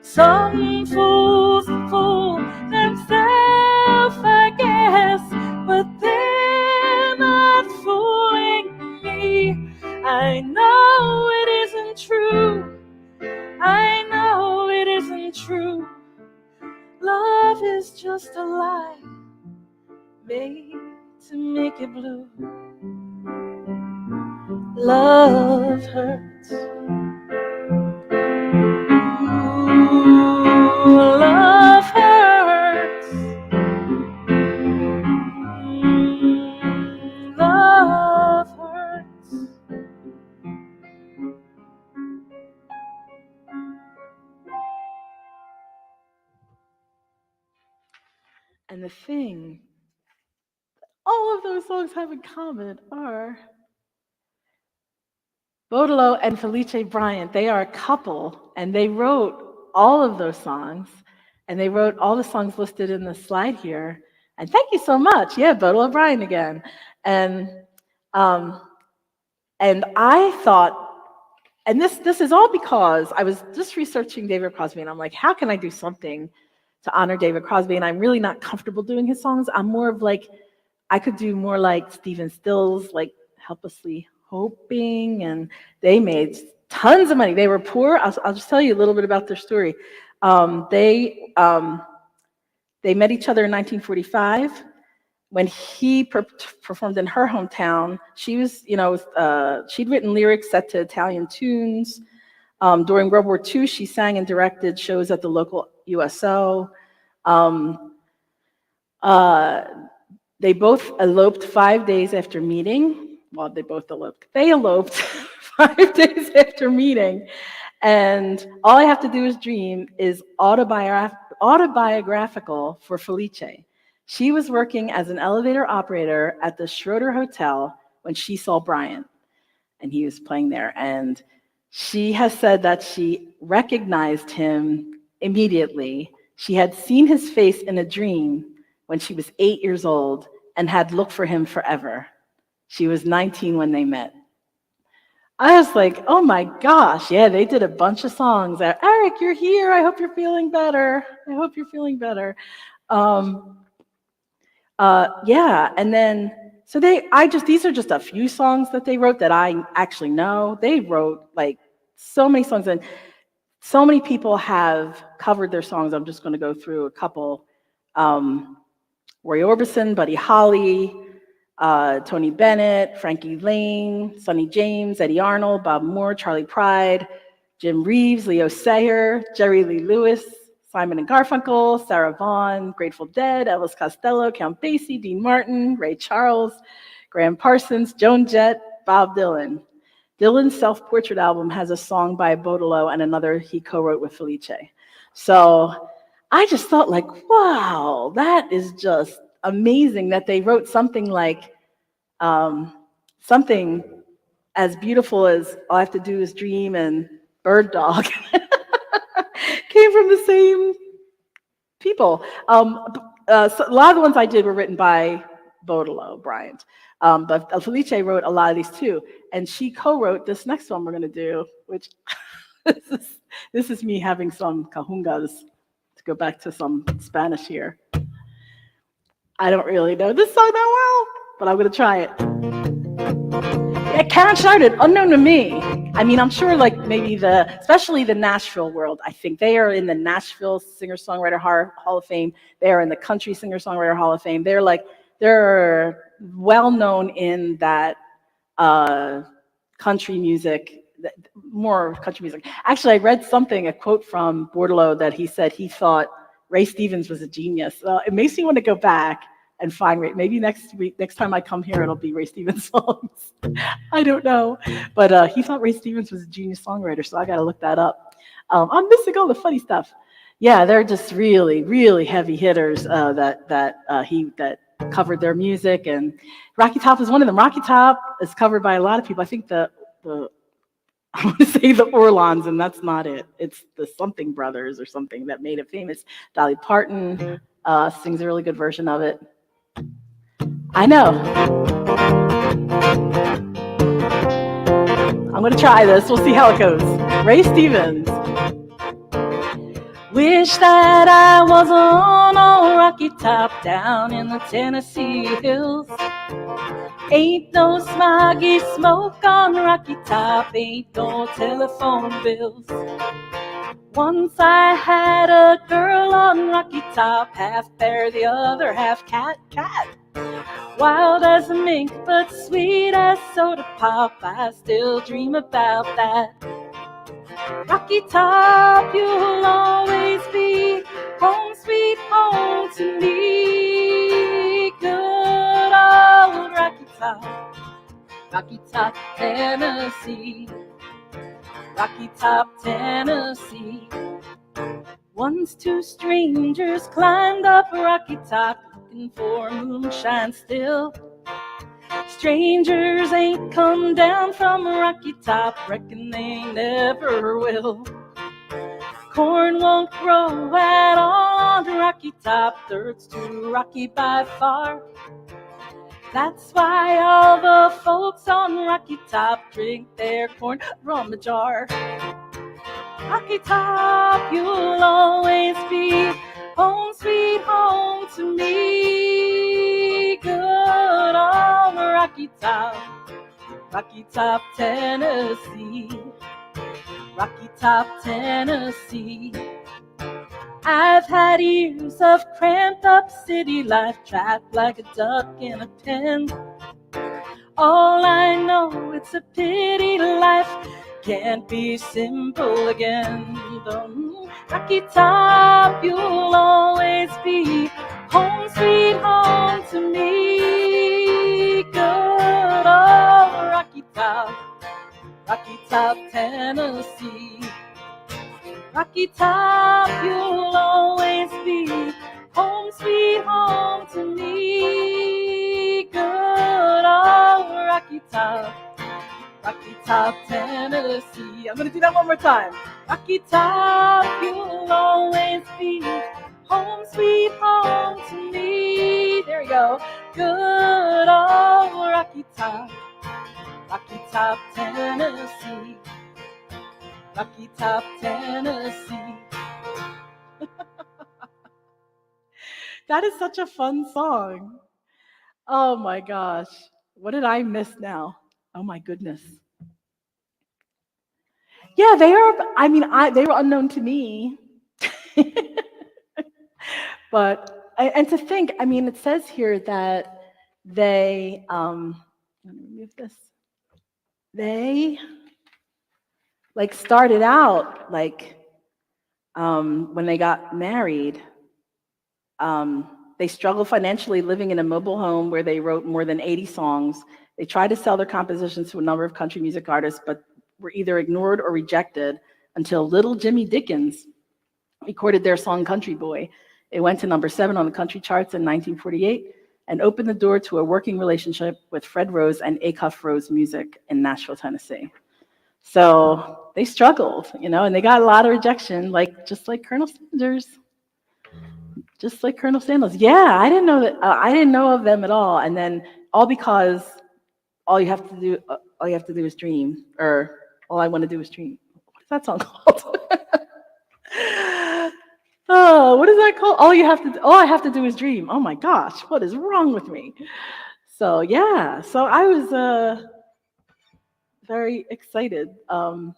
Some fools fool themselves, I guess, but they're not fooling me. I know it isn't true. I know it isn't true. Love is just a lie made to make it blue. Love hurts. Ooh, love hurts. Love hurts. And the thing all of those songs have in common are Baudelaire and Felice Bryant. They are a couple, and they wrote all of those songs, and they wrote all the songs listed in the slide here. And thank you so much. Yeah, Baudelaire Bryant again. And I thought, and this is all because I was just researching David Crosby, and I'm like, how can I do something to honor David Crosby? And I'm really not comfortable doing his songs. I'm more of like, I could do more like Stephen Stills, like Helplessly Hoping, and they made tons of money. They were poor. I'll just tell you a little bit about their story. They met each other in 1945 when he performed in her hometown. She was, she'd written lyrics set to Italian tunes. During World War II, she sang and directed shows at the local USO. They both eloped 5 days after meeting. Well, they both eloped. They eloped 5 days after meeting. And All I Have to Do Is Dream is autobiographical for Felice. She was working as an elevator operator at the Schroeder Hotel when she saw Bryant, and he was playing there. And she has said that she recognized him immediately. She had seen his face in a dream when she was 8 years old and had looked for him forever. She was 19 when they met. I was like, oh my gosh, yeah, they did a bunch of songs. Eric, you're here. I hope you're feeling better. I hope you're feeling better. Yeah, and then, so these are just a few songs that they wrote that I actually know. They wrote like so many songs, and so many people have covered their songs. I'm just going to go through a couple. Roy Orbison, Buddy Holly, Tony Bennett, Frankie Lane, Sonny James, Eddie Arnold, Bob Moore, Charlie Pride, Jim Reeves, Leo Sayer, Jerry Lee Lewis, Simon and Garfunkel, Sarah Vaughan, Grateful Dead, Elvis Costello, Count Basie, Dean Martin, Ray Charles, Graham Parsons, Joan Jett, Bob Dylan. Dylan's self-portrait album has a song by Baudelaire and another he co-wrote with Felice. So I just thought like, wow, that is just amazing that they wrote something like, something as beautiful as All I Have to Do Is Dream and Bird Dog came from the same people. So a lot of the ones I did were written by Baudelaire Bryant, but Felice wrote a lot of these too, and she co-wrote this next one we're going to do, which this is me having some kahungas to go back to some Spanish here. I don't really know this song that well, but I'm going to try it. Yeah, Karen started unknown to me. I mean, I'm sure like maybe especially the Nashville world, I think they are in the Nashville Singer-Songwriter Hall of Fame. They are in the Country Singer-Songwriter Hall of Fame. They're well known in that country music, more country music. Actually, I read a quote from Bordelot that he said he thought Ray Stevens was a genius. It makes me want to go back and find Ray. Maybe next time I come here, it'll be Ray Stevens songs. I don't know, but he thought Ray Stevens was a genius songwriter, so I got to look that up. I'm missing all the funny stuff. Yeah, they're just really, really heavy hitters that covered their music, and Rocky Top is one of them. Rocky Top is covered by a lot of people. I think the I want to say the Orlons, and that's not it. It's the Something Brothers or something that made it famous. Dolly Parton sings a really good version of it. I know. I'm going to try this. We'll see how it goes. Ray Stevens. Wish that I was on a rocky top down in the Tennessee hills. Ain't no smoggy smoke on Rocky Top, ain't no telephone bills. Once I had a girl on Rocky Top, half bear, the other half cat. Wild as a mink, but sweet as soda pop, I still dream about that. Rocky Top, you'll always be home sweet home to me. Good old Rocky Top, Rocky Top, Tennessee. Rocky Top, Tennessee. Once two strangers climbed up Rocky Top looking for moonshine still. Strangers ain't come down from Rocky Top, reckon they never will. Corn won't grow at all on Rocky Top, dirt's too rocky by far. That's why all the folks on Rocky Top drink their corn from a jar. Rocky Top, you'll always be home sweet home to me. Good old Rocky Top, Rocky Top, Tennessee. Rocky Top, Tennessee. I've had years of cramped up city life, trapped like a duck in a pen. All I know, it's a pity life can't be simple again. Rocky Top, you'll always be home sweet home to me. Good old Rocky Top, Rocky Top, Tennessee. Rocky Top, you'll always be home sweet home to me. Good old Rocky Top, Rocky Top, Tennessee. I'm going to do that one more time. Rocky Top, you'll always be home sweet home to me. There we go. Good old Rocky Top, Rocky Top, Tennessee. Rocky Top, Tennessee. That is such a fun song. Oh my gosh. What did I miss now? Oh my goodness. Yeah, they are. I mean, they were unknown to me. But, and to think, I mean, it says here that they, let me remove this. They, like, started out, like, when they got married, they struggled financially living in a mobile home where they wrote more than 80 songs. They tried to sell their compositions to a number of country music artists, but were either ignored or rejected until little Jimmy Dickens recorded their song Country Boy. It went to number 7 on the country charts in 1948 and opened the door to a working relationship with Fred Rose and Acuff Rose Music in Nashville, Tennessee. So they struggled, and they got a lot of rejection, just like Colonel Sanders. Just like Colonel Sanders. Yeah, I didn't know that. I didn't know of them at all, and then all because all you have to do is dream, or all I want to do is dream. What is that song called? Oh, cool? All I have to do is dream. Oh my gosh, what is wrong with me? So yeah, so I was very excited to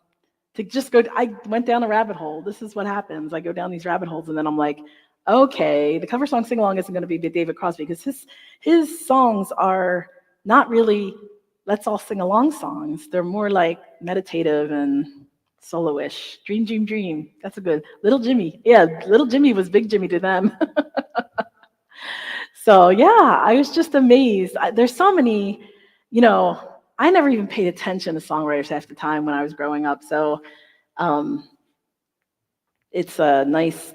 just go. I went down a rabbit hole. This is what happens. I go down these rabbit holes, and then I'm like, okay, the cover song sing along isn't going to be David Crosby because his songs are not really let's all sing along songs. They're more like meditative and solo-ish. Dream, dream, dream. That's a good Little Jimmy. Yeah, Little Jimmy was Big Jimmy to them. So yeah, I was just amazed. There's so many, I never even paid attention to songwriters half the time when I was growing up. So it's a nice.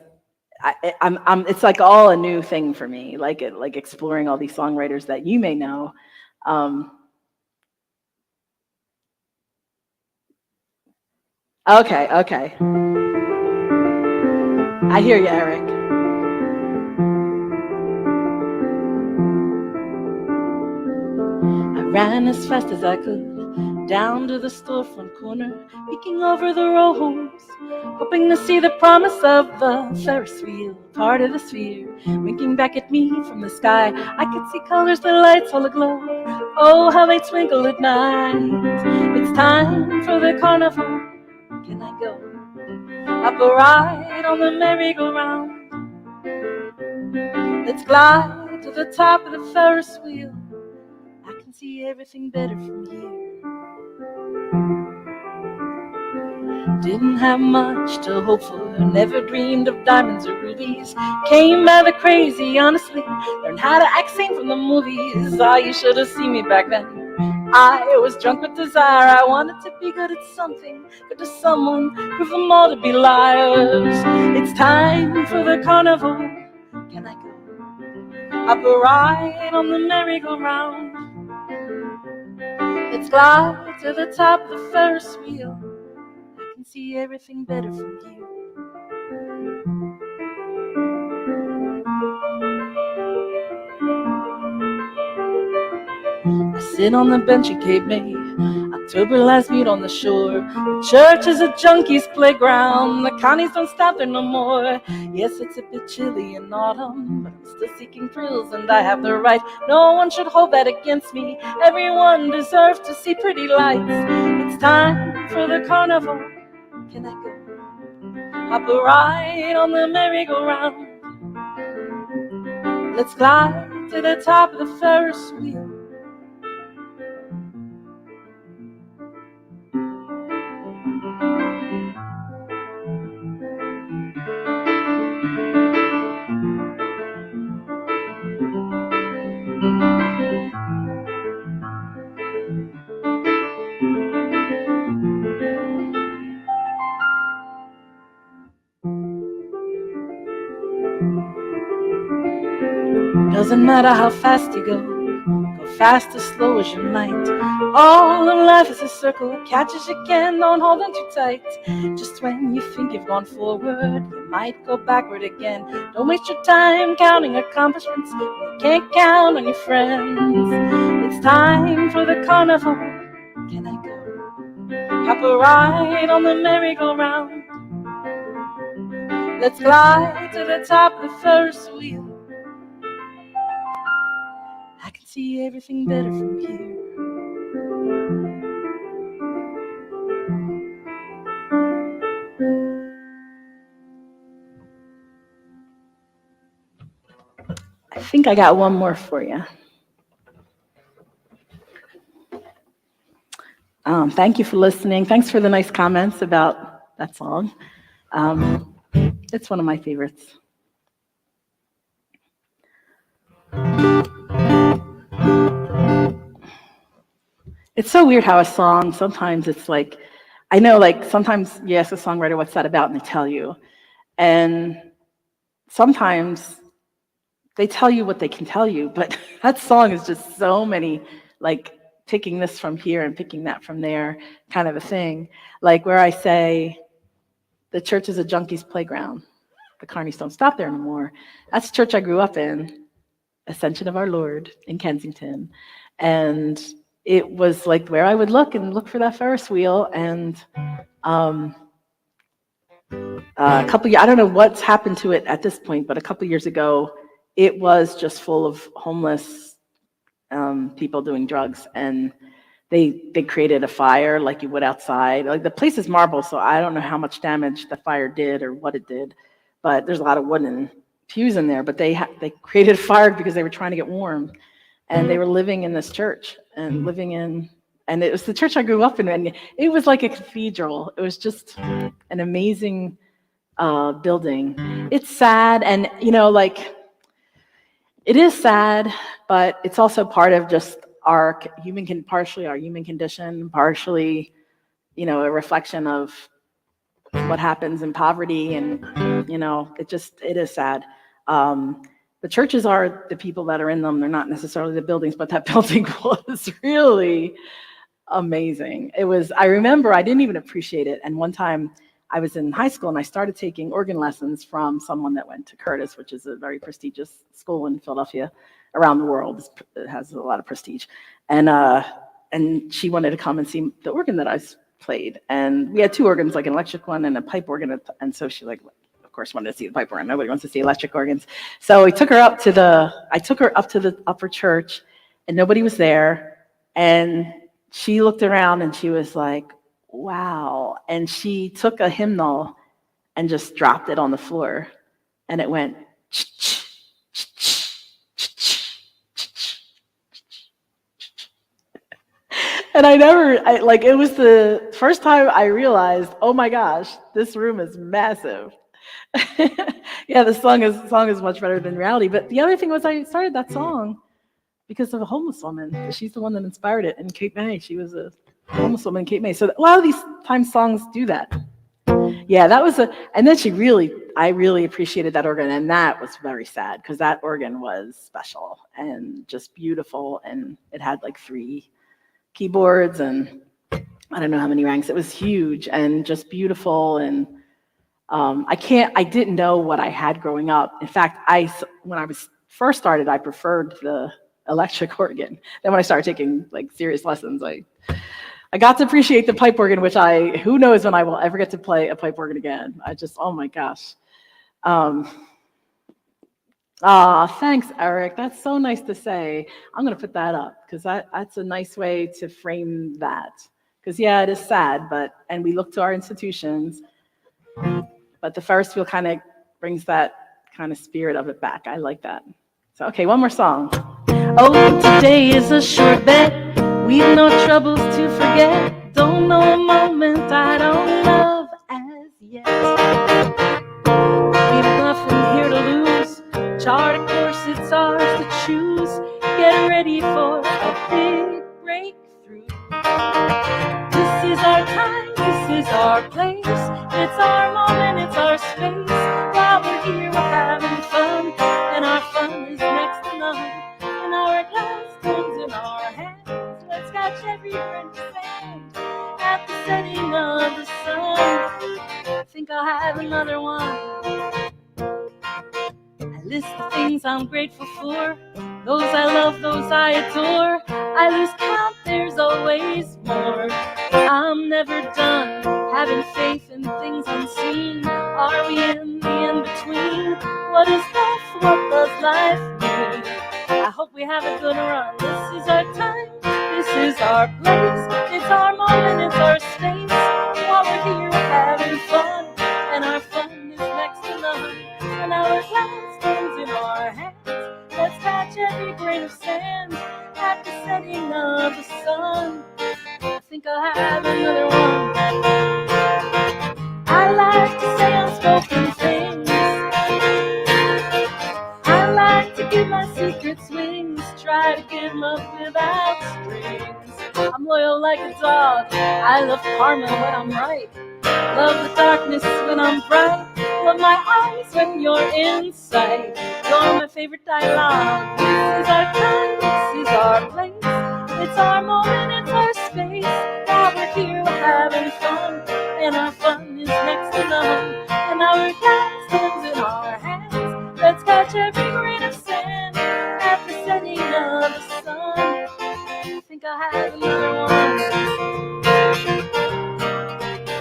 It's like all a new thing for me, like exploring all these songwriters that you may know. Okay. I hear you, Eric. I ran as fast as I could down to the storefront corner, peeking over the rows, hoping to see the promise of the Ferris wheel, part of the sphere, winking back at me from the sky. I could see colors, the lights all aglow. Oh, how they twinkle at night. It's time for the carnival. Can I go up a ride on the merry-go-round? Let's glide to the top of the Ferris wheel. I can see everything better from here. Didn't have much to hope for, never dreamed of diamonds or rubies. Came rather crazy, honestly. Learned how to act sane from the movies. Ah, you should have seen me back then. I was drunk with desire. I wanted to be good at something, good to someone, prove them all to be liars. It's time for the carnival. Can I go up a ride on the merry-go-round? Let's glide to the top of the Ferris wheel. I can see everything better from here. I sit on the bench at Cape May. October last meet on the shore. The church is a junkie's playground. The connies don't stop there no more. Yes, it's a bit chilly in autumn, but I'm still seeking thrills and I have the right. No one should hold that against me. Everyone deserves to see pretty lights. It's time for the carnival. Can I go hop a ride on the merry-go-round? Let's glide to the top of the Ferris wheel. Doesn't matter how fast you go fast or slow as you might. All of life is a circle, catch as you can, don't hold on too tight. Just when you think you've gone forward, you might go backward again. Don't waste your time counting accomplishments when you can't count on your friends. It's time for the carnival. Can I go hop a ride on the merry-go-round? Let's glide to the top of the Ferris wheel. I can see everything better from here. I think I got one more for you. Thank you for listening. Thanks for the nice comments about that song. It's one of my favorites. It's so weird how a song, sometimes it's like, I know like sometimes you ask a songwriter what's that about and they tell you. And sometimes they tell you what they can tell you, but that song is just so many, like picking this from here and picking that from there kind of a thing. Like where I say, the church is a junkie's playground. The carnies don't stop there anymore. That's the church I grew up in, Ascension of Our Lord in Kensington. And it was like where I would look for that Ferris wheel. And I don't know what's happened to it at this point, but a couple years ago, it was just full of homeless people doing drugs, and they created a fire like you would outside. Like the place is marble, so I don't know how much damage the fire did or what it did, but there's a lot of wooden pews in there. But they created a fire because they were trying to get warm, and they were living in this church and and it was the church I grew up in, and it was like a cathedral. It was just an amazing building. It's sad, and like it is sad, but it's also part of just partially our human condition, partially, a reflection of what happens in poverty, and it is sad. The churches are the people that are in them; they're not necessarily the buildings, but that building was really amazing. I remember I didn't even appreciate it. And one time I was in high school and I started taking organ lessons from someone that went to Curtis, which is a very prestigious school in Philadelphia, around the world. It has a lot of prestige. And she wanted to come and see the organ that I played. And we had two organs, like an electric one and a pipe organ. And so she of course, wanted to see the pipe organ. Nobody wants to see electric organs. So I took her up to the upper church, and nobody was there. And she looked around and she was like, wow. And she took a hymnal and just dropped it on the floor. And it went, and it was the first time I realized, oh my gosh, this room is massive. Yeah, the song is much better than reality. But the other thing was I started that song because of a homeless woman. She's the one that inspired it. And Cape May, she was a homeless woman in Cape May. So a lot of these times songs do that. Yeah, and then I really appreciated that organ. And that was very sad because that organ was special and just beautiful. And it had like 3 keyboards and I don't know how many ranks. It was huge and just beautiful. And I didn't know what I had growing up. In fact, when I was first started, I preferred the electric organ. Then when I started taking like serious lessons, I got to appreciate the pipe organ, which who knows when I will ever get to play a pipe organ again. Oh my gosh. Thanks, Eric. That's so nice to say. I'm going to put that up because that's a nice way to frame that. Because yeah, it is sad, and we look to our institutions, but the Ferris wheel kind of brings that kind of spirit of it back. I like that. So, okay, one more song. Oh, today is a short bet. We've no troubles to forget. Don't know a moment I don't love as yet. We've nothing here to lose. Chart a course, it's ours to choose. Get ready for a big breakthrough. This is our time, this is our place. It's our moment, it's our space. While we're here, we're having fun, and our fun is next to none. And our glass comes in our hands. Let's catch every grain of sand at the setting of the sun. I think I'll have another one. I list the things I'm grateful for, those I love, those I adore. I lose count, there's always more. I'm never done having faith in things unseen. Are we in the in-between? What is life? What does life mean? I hope we have a good run. This is our time, this is our place. It's our moment, it's our space. While we're here, we're having fun, and our fun is next to none. And our glass stands in our hands. Let's catch every grain of sand at the setting of the sun. I think I'll have another one. I like to say unspoken things. I like to give my secrets wings. Try to give love without strings. I'm loyal like a dog. I love karma when I'm right. Love the darkness when I'm bright. Love my eyes when you're in sight. You're my favorite dialogue. This is our time, this is our place. It's our moment, it's our space. While we're here, we're having fun, and our fun is next to none. And our glass stands in our hands. Let's catch every grain of sand at the setting of the sun. I think I'll have another one.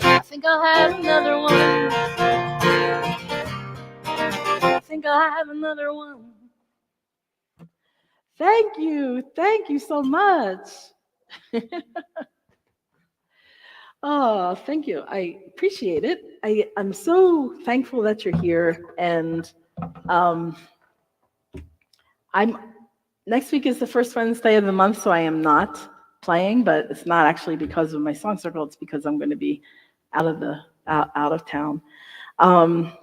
I think I'll have another one. have another one. Thank you so much. Oh, thank you. I appreciate it. I'm so thankful that you're here. And um, I'm next week is the first Wednesday of the month, so I am not playing, but it's not actually because of my song circle. It's because I'm going to be out of town. Um,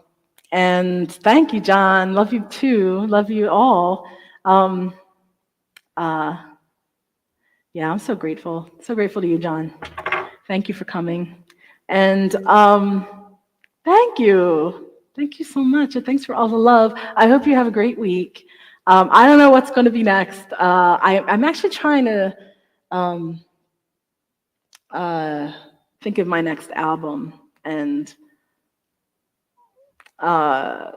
and thank you, John. Love you too. Love you all. Um, uh, yeah, I'm so grateful. So grateful to you, John. Thank you for coming. And thank you. Thank you so much. And thanks for all the love. I hope you have a great week. I don't know what's going to be next. I'm actually trying to um, uh, think of my next album. And uh,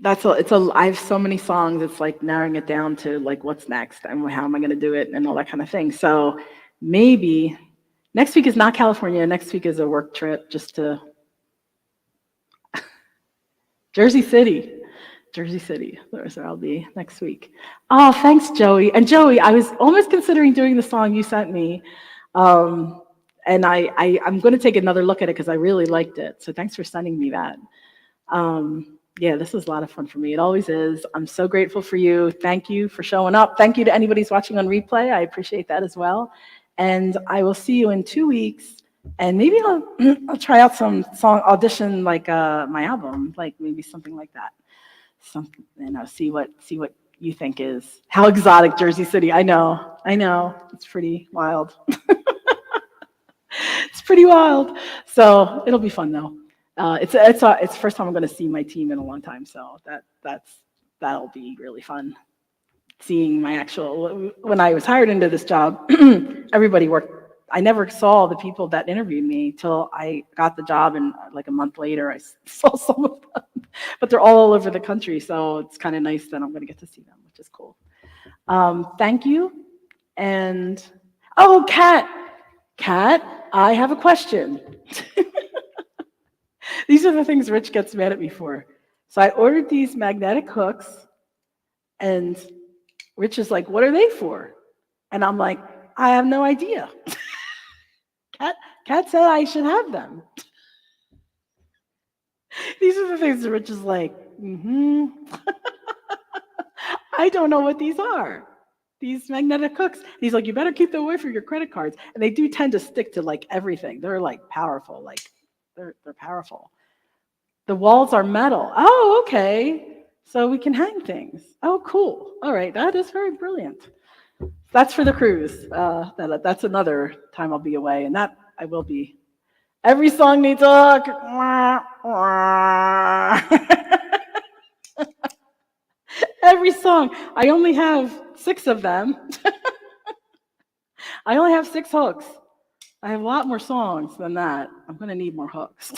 I have so many songs. It's like narrowing it down to like what's next and how am I going to do it and all that kind of thing. So maybe next week is not California. Next week is a work trip just to Jersey City. That's where I'll be next week. Oh, thanks, Joey. And Joey, I was almost considering doing the song you sent me. And I'm going to take another look at it because I really liked it. So thanks for sending me that. Yeah, this was a lot of fun for me. It always is. I'm so grateful for you. Thank you for showing up. Thank you to anybody who's watching on replay. I appreciate that as well. And I will see you in 2 weeks. And maybe I'll try out some song audition like my album, like maybe something like that. Something, see what you think is how exotic Jersey City. I know, it's pretty wild. It's pretty wild. So it'll be fun though. It's the first time I'm going to see my team in a long time, so that'll be really fun. Seeing my actual when I was hired into this job, everybody worked. I never saw the people that interviewed me till I got the job, and like a month later, I saw some of them. But they're all over the country, so it's kind of nice that I'm going to get to see them, which is cool. Thank you. And oh, Kat, I have a question. These are the things Rich gets mad at me for. So I ordered these magnetic hooks, and Rich is like, "What are they for?" And I'm like, "I have no idea." Kat said I should have them. These are the things that Rich is like, I don't know what these are. These magnetic hooks. He's like, you better keep them away from your credit cards. And they do tend to stick to like everything. They're like powerful. Like they're powerful. The walls are metal. Oh, okay. So we can hang things. Oh, cool. All right. That is very brilliant. That's for the cruise. That's another time I'll be away. And that I will be. Every song needs a hook. Every song. I only have 6 of them. I only have 6 hooks. I have a lot more songs than that. I'm going to need more hooks.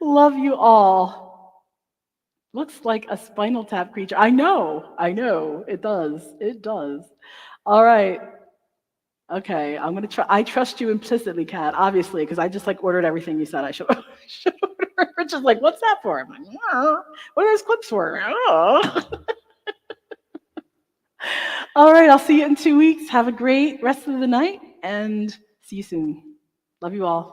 Love you all. Looks like a Spinal Tap creature. I know. It does. All right. Okay, I'm going to try. I trust you implicitly, Kat, obviously, because I just like ordered everything you said I should order. Rich is like, what's that for? I'm like, what are those clips for? All right, I'll see you in 2 weeks. Have a great rest of the night and see you soon. Love you all.